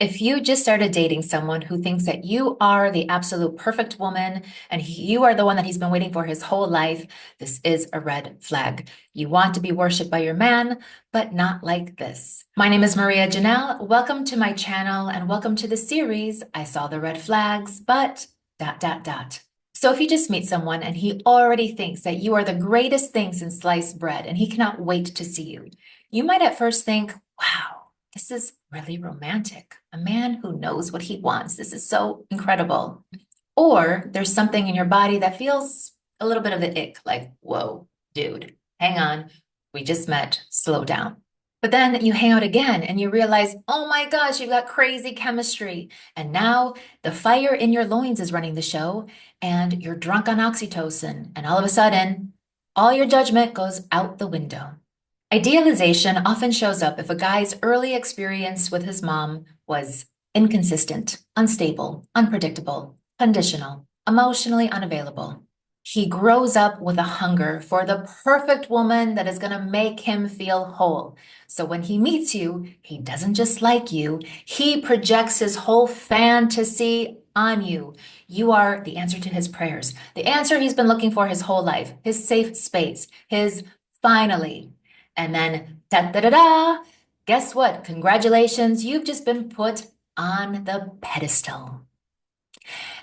If you just started dating someone who thinks that you are the absolute perfect woman and you are the one that he's been waiting for his whole life, this is a red flag. You want to be worshipped by your man, but not like this. My name is Maria Janelle. Welcome to my channel and welcome to the series, I Saw the Red Flags, but ... So if you just meet someone and he already thinks that you are the greatest thing since sliced bread and he cannot wait to see you, you might at first think, wow, this is really romantic. A man who knows what he wants. This is so incredible. Or there's something in your body that feels a little bit of the ick, like, whoa, dude, hang on. We just met. Slow down. But then you hang out again and you realize, oh my gosh, you've got crazy chemistry. And now the fire in your loins is running the show and you're drunk on oxytocin. And all of a sudden, all your judgment goes out the window. Idealization often shows up if a guy's early experience with his mom was inconsistent, unstable, unpredictable, conditional, emotionally unavailable. He grows up with a hunger for the perfect woman that is going to make him feel whole. So when he meets you, he doesn't just like you, he projects his whole fantasy on you. You are the answer to his prayers, the answer he's been looking for his whole life, his safe space, his finally. And then, da da da da, guess what? Congratulations, you've just been put on the pedestal.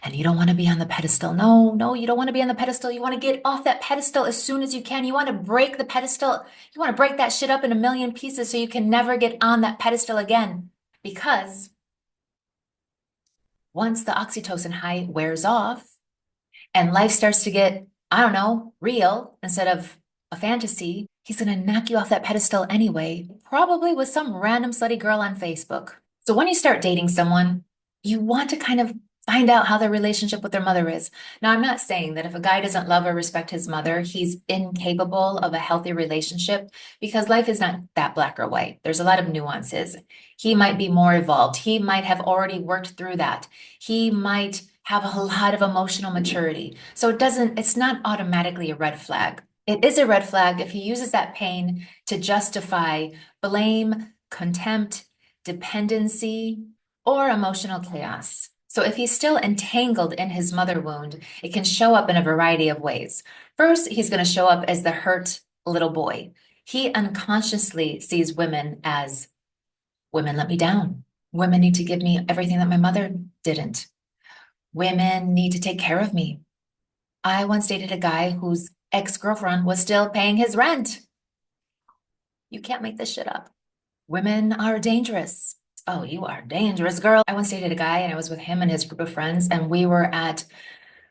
And you don't want to be on the pedestal. No, no, you don't want to be on the pedestal. You want to get off that pedestal as soon as you can. You want to break the pedestal. You want to break that shit up in a million pieces so you can never get on that pedestal again. Because once the oxytocin high wears off and life starts to get, I don't know, real instead of a fantasy, he's going to knock you off that pedestal anyway, probably with some random slutty girl on Facebook. So when you start dating someone, you want to kind of find out how their relationship with their mother is. Now, I'm not saying that if a guy doesn't love or respect his mother, he's incapable of a healthy relationship, because life is not that black or white. There's a lot of nuances. He might be more evolved. He might have already worked through that. He might have a lot of emotional maturity. So it's not automatically a red flag. It is a red flag if he uses that pain to justify blame, contempt, dependency, or emotional chaos. So if he's still entangled in his mother wound, it can show up in a variety of ways. First, he's going to show up as the hurt little boy. He unconsciously sees women as, women let me down. Women need to give me everything that my mother didn't. Women need to take care of me. I once dated a guy whose ex-girlfriend was still paying his rent. You can't make this shit up. Women are dangerous. Oh, you are dangerous, girl. I once dated a guy and I was with him and his group of friends, and we were at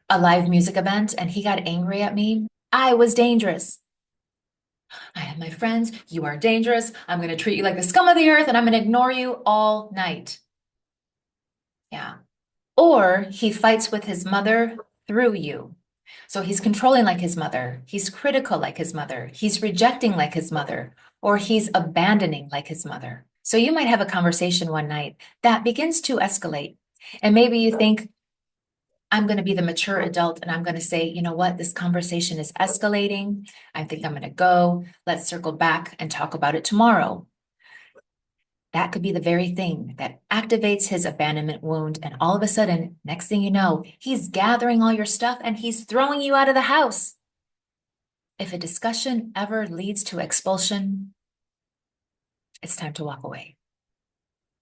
a live music event and he got angry at me. I was dangerous. I have my friends. You are dangerous. I'm going to treat you like the scum of the earth and I'm going to ignore you all night. Yeah. Or he fights with his mother through you. So he's controlling like his mother. He's critical like his mother. He's rejecting like his mother, or he's abandoning like his mother. So you might have a conversation one night that begins to escalate. And maybe you think, I'm going to be the mature adult and I'm going to say, you know what, this conversation is escalating. I think I'm going to go. Let's circle back and talk about it tomorrow. That could be the very thing that activates his abandonment wound. And all of a sudden, next thing you know, he's gathering all your stuff and he's throwing you out of the house. If a discussion ever leads to expulsion, it's time to walk away.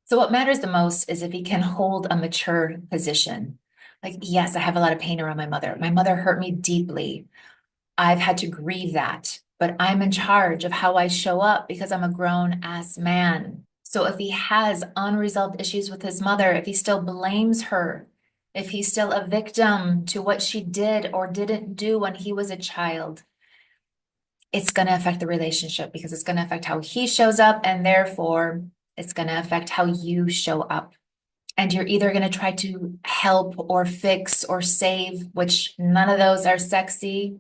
So what matters the most is if he can hold a mature position. Like, yes, I have a lot of pain around my mother. My mother hurt me deeply. I've had to grieve that, but I'm in charge of how I show up because I'm a grown ass man. So if he has unresolved issues with his mother, if he still blames her, if he's still a victim to what she did or didn't do when he was a child, it's going to affect the relationship because it's going to affect how he shows up, and therefore it's going to affect how you show up. And you're either going to try to help or fix or save, which none of those are sexy,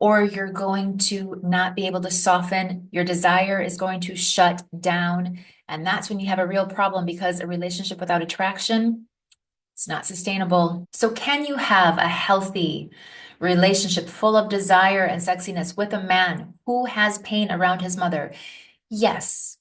or you're going to not be able to soften. Your desire is going to shut down. And that's when you have a real problem, because a relationship without attraction, it's not sustainable. So can you have a healthy relationship full of desire and sexiness with a man who has pain around his mother? Yes,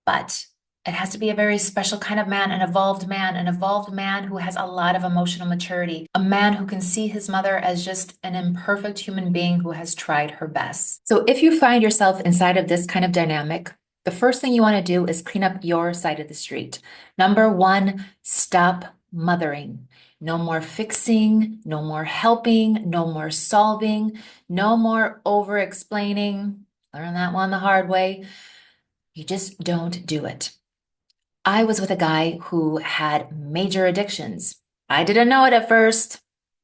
but It has to be a very special kind of man, an evolved man who has a lot of emotional maturity, a man who can see his mother as just an imperfect human being who has tried her best. So if you find yourself inside of this kind of dynamic, the first thing you want to do is clean up your side of the street. Number one, stop mothering. No more fixing, no more helping, no more solving, no more over explaining. Learn that one the hard way. You just don't do it. I was with a guy who had major addictions. I didn't know it at first.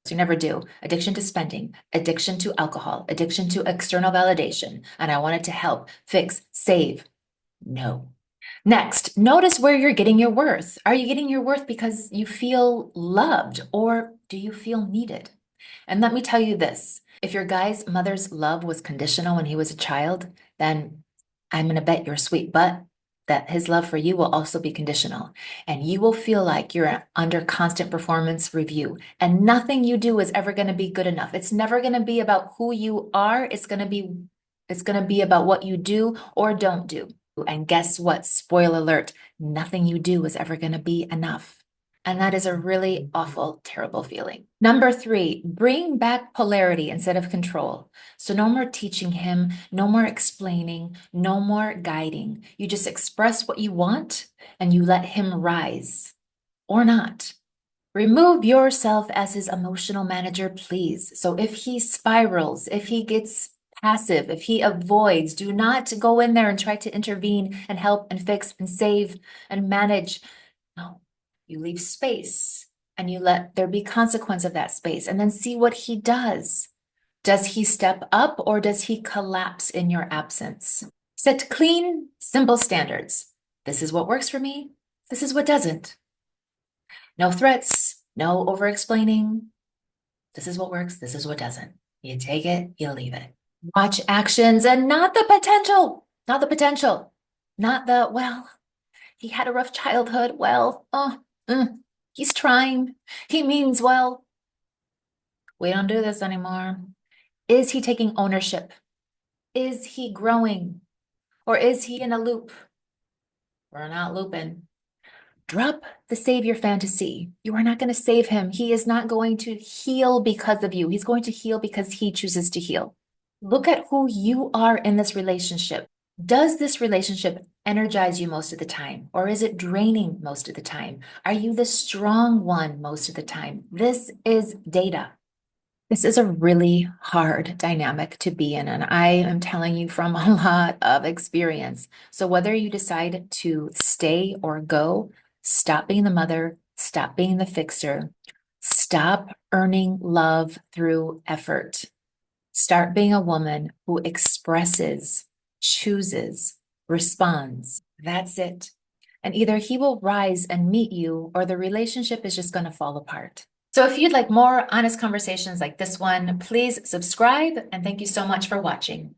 You never do. Addiction to spending, addiction to alcohol, addiction to external validation. And I wanted to help, fix, save. No. Next, notice where you're getting your worth. Are you getting your worth because you feel loved or do you feel needed? And let me tell you this, if your guy's mother's love was conditional when he was a child, then I'm going to bet your sweet butt that his love for you will also be conditional. And you will feel like you're under constant performance review. And nothing you do is ever going to be good enough. It's never going to be about who you are. It's going to be about what you do or don't do. And guess what? Spoiler alert, nothing you do is ever going to be enough. And that is a really awful, terrible feeling. Number three, bring back polarity instead of control. So no more teaching him, no more explaining, no more guiding. You just express what you want and you let him rise or not. Remove yourself as his emotional manager, please. So if he spirals, if he gets passive, if he avoids, do not go in there and try to intervene and help and fix and save and manage. No, you leave space and you let there be consequence of that space and then see what he does. Does he step up or does he collapse in your absence? Set clean, simple standards. This is what works for me. This is what doesn't. No threats, no over-explaining. This is what works, this is what doesn't. You take it, you leave it. Watch actions and not the potential, not the potential, not the, well, he had a rough childhood. Well, he's trying. He means well. We don't do this anymore. Is he taking ownership? Is he growing? Or is he in a loop? We're not looping. Drop the savior fantasy. You are not going to save him. He is not going to heal because of you. He's going to heal because he chooses to heal. Look at who you are in this relationship. Does this relationship energize you most of the time? Or is it draining most of the time? Are you the strong one most of the time? This is data. This is a really hard dynamic to be in, and I am telling you from a lot of experience. So whether you decide to stay or go, stop being the mother, stop being the fixer, stop earning love through effort. Start being a woman who expresses, chooses, responds. That's it. And either he will rise and meet you, or the relationship is just going to fall apart. So if you'd like more honest conversations like this one, please subscribe, and thank you so much for watching.